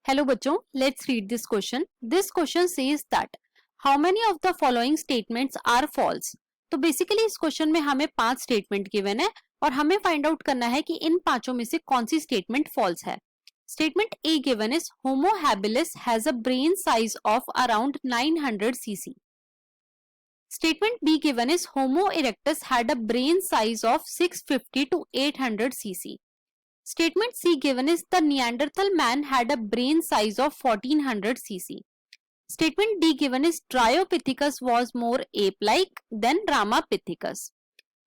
Hello बच्चों, let's read this question. This question says that how many of the following statements are false? तो basically इस question में हमें 5 statement given है और हमें फाइंड आउट करना है कि इन पांचों में से कौन सी स्टेटमेंट फॉल्स है. Statement A given is Homo habilis has a brain size of around 900 cc. Statement B given is Homo erectus had a brain size of 650 to 800 cc. Statement C given is the Neanderthal man had a brain size of 1400 cc. Statement D given is Dryopithecus was more ape-like than Ramapithecus.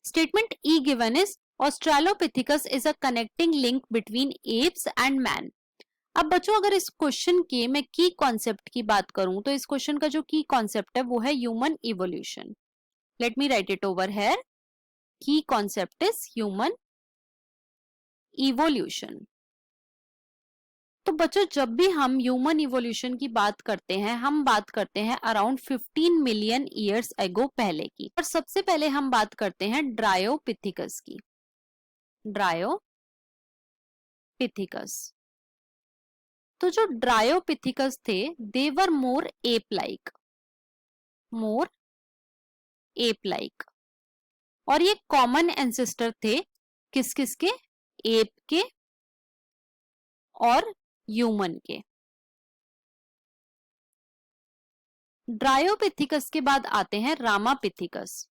Statement E given is Australopithecus is a connecting link between apes and man. अब बच्चों अगर इस question के मैं की concept की बात करूं तो इस क्वेश्चन का जो की कॉन्सेप्ट है वो है human evolution. Let me right it over here. की कॉन्सेप्ट इज ह्यूमन इवोल्यूशन. तो बच्चों जब भी हम ह्यूमन इवोल्यूशन की बात करते हैं हम बात करते हैं अराउंड 15 मिलियन ईयर्स एगो पहले की. और सबसे पहले हम बात करते हैं ड्रायोपिथिकस की. ड्रायोपिथिकस. तो जो ड्रायोपिथिकस थे they were more ape like. और ये कॉमन एंसेस्टर थे किस किस के? एप के और ह्यूमन के. ड्रायोपिथिकस के बाद आते हैं रामापिथिकस.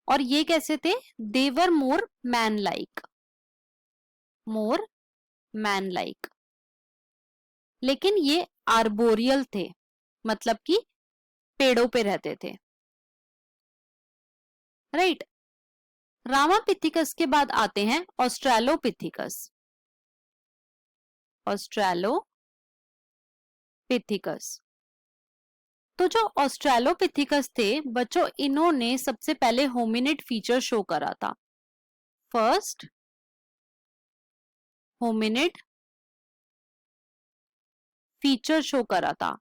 और ये कैसे थे? They were more man like. लेकिन ये आर्बोरियल थे, मतलब कि पेड़ों पे रहते थे. राइट. रामापिथिकस के बाद आते हैं ऑस्ट्रेलोपिथिकस. तो जो ऑस्ट्रेलोपिथिकस थे बच्चों इन्होंने सबसे पहले होमिनिड फीचर शो करा था. फर्स्ट होमिनिड फीचर शो करा था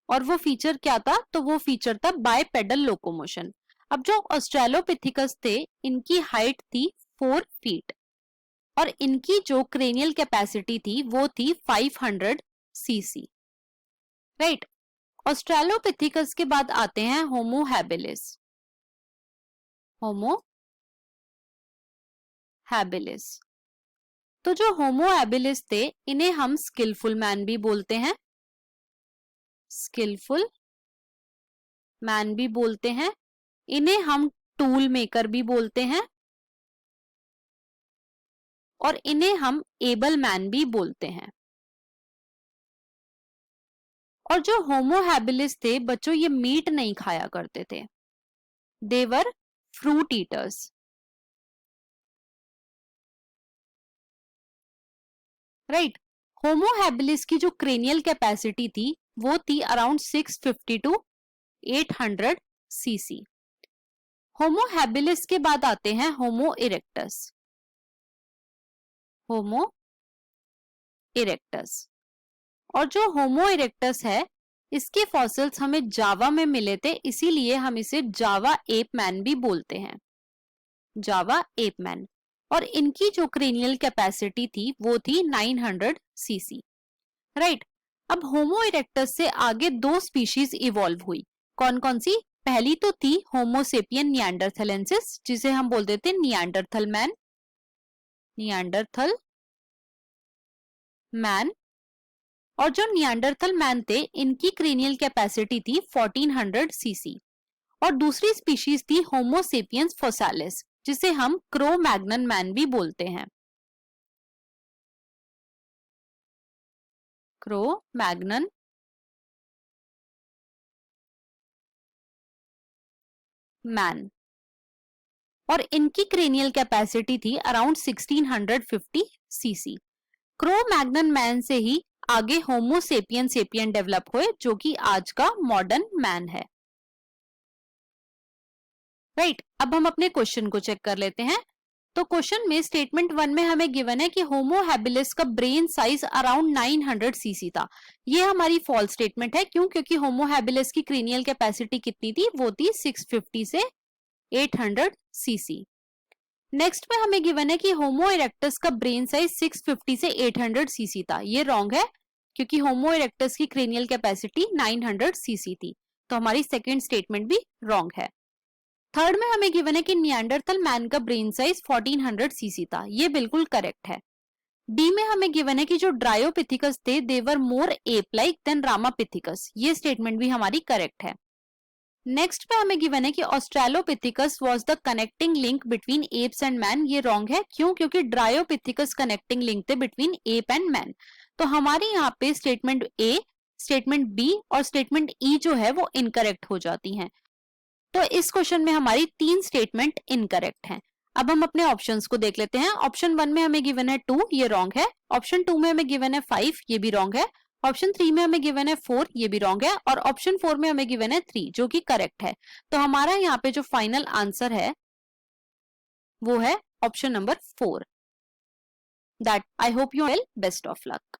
और वो फीचर क्या था? तो वो फीचर था बायपेडल लोकोमोशन. अब जो ऑस्ट्रेलोपिथिकस थे इनकी हाइट थी 4 फीट और इनकी जो क्रेनियल कैपेसिटी थी वो थी 500 cc. राइट. ऑस्ट्रेलोपिथिकस के बाद आते हैं होमो हैबिलिस. तो जो होमो हैबिलिस थे इन्हें हम स्किलफुल मैन भी बोलते हैं. इन्हें हम टूल मेकर भी बोलते हैं और इन्हें हम एबल मैन भी बोलते हैं. और जो होमो हैबिलिस थे बच्चों ये मीट नहीं खाया करते थे. They were fruit eaters. Right. Homo habilis की जो क्रेनियल कैपेसिटी थी वो थी around 650 to 800 cc. Homo habilis के बाद आते हैं होमो इरेक्टस. और जो होमो इरेक्टस है इसके फॉसिल्स हमें जावा में मिले थे इसीलिए हम इसे जावा एप मैन भी बोलते हैं. और इनकी जो क्रेनियल कैपेसिटी थी वो थी 900 cc. राइट. अब होमो इरेक्टस से आगे 2 स्पीशीज इवॉल्व हुई. कौन कौन सी? पहली तो थी होमोसेपियन निएंडरथलेंसिस जिसे हम बोलते थे निएंडरथल मैन. और जो निएंडरथल मैन थे इनकी क्रेनियल कैपेसिटी थी 1400 cc. और दूसरी स्पीशीज थी होमोसेपियंस फोसालिस जिसे हम क्रो मैग्नन मैन भी बोलते हैं. Crow Magnon man. और इनकी क्रेनियल कैपेसिटी थी around 1650 cc. Crow Magnon man से ही आगे होमोसेपियन डेवलप हुए जो कि आज का मॉडर्न मैन है. राइट. अब हम अपने क्वेश्चन को चेक कर लेते हैं. तो क्वेश्चन में स्टेटमेंट 1 में हमें गिवन है कि होमो हैबिलिस का ब्रेन साइज अराउंड 900 cc था. ये हमारी फॉल्स स्टेटमेंट है. क्यों? क्योंकि होमो हैबिलिस की क्रेनियल कैपेसिटी कितनी थी? वो थी 650 से 800 cc. नेक्स्ट में हमें गिवन है कि होमो इरेक्टस का ब्रेन साइज 650 से 800 सीसी था। ये रॉन्ग है क्योंकि होमो इरेक्टस की क्रेनियल कैपेसिटी 900 सीसी थी, तो हमारी सेकेंड स्टेटमेंट भी रॉन्ग है। थर्ड में हमें गिवन है कि निएंडरथल मैन का ब्रेन साइज 1400 सीसी था। ये बिल्कुल करेक्ट है। डी में हमें गिवन है कि जो ड्रायोपिथिकस थे they were more ape like then Ramapithecus. ये स्टेटमेंट भी हमारी करेक्ट है। नेक्स्ट पे हमें गिवन है कि Australopithecus was the connecting link between apps and man. ये रॉन्ग है। क्यों? क्योंकि ड्रायोपिथिकस कनेक्टिंग लिंक थे बिटवीन एप एंड मैन। तो हमारे यहाँ पे स्टेटमेंट ए, स्टेटमेंट बी और स्टेटमेंट ई जो है वो इनकरेक्ट हो जाती हैं। तो इस क्वेश्चन में हमारी 3 स्टेटमेंट इनकरेक्ट हैं। अब हम अपने ऑप्शंस को देख लेते हैं। ऑप्शन 1 में हमें गिवन है 2, ये रॉन्ग है। ऑप्शन 2 में हमें गिवन है 5, ये भी रॉन्ग है। ऑप्शन 3 में हमें गिवन है 4, ये भी रॉन्ग है। और ऑप्शन 4 में हमें गिवन है 3, जो कि करेक्ट है। तो हमारा यहाँ पे जो फाइनल आंसर है वो है option number 4। That I hope you will best of luck.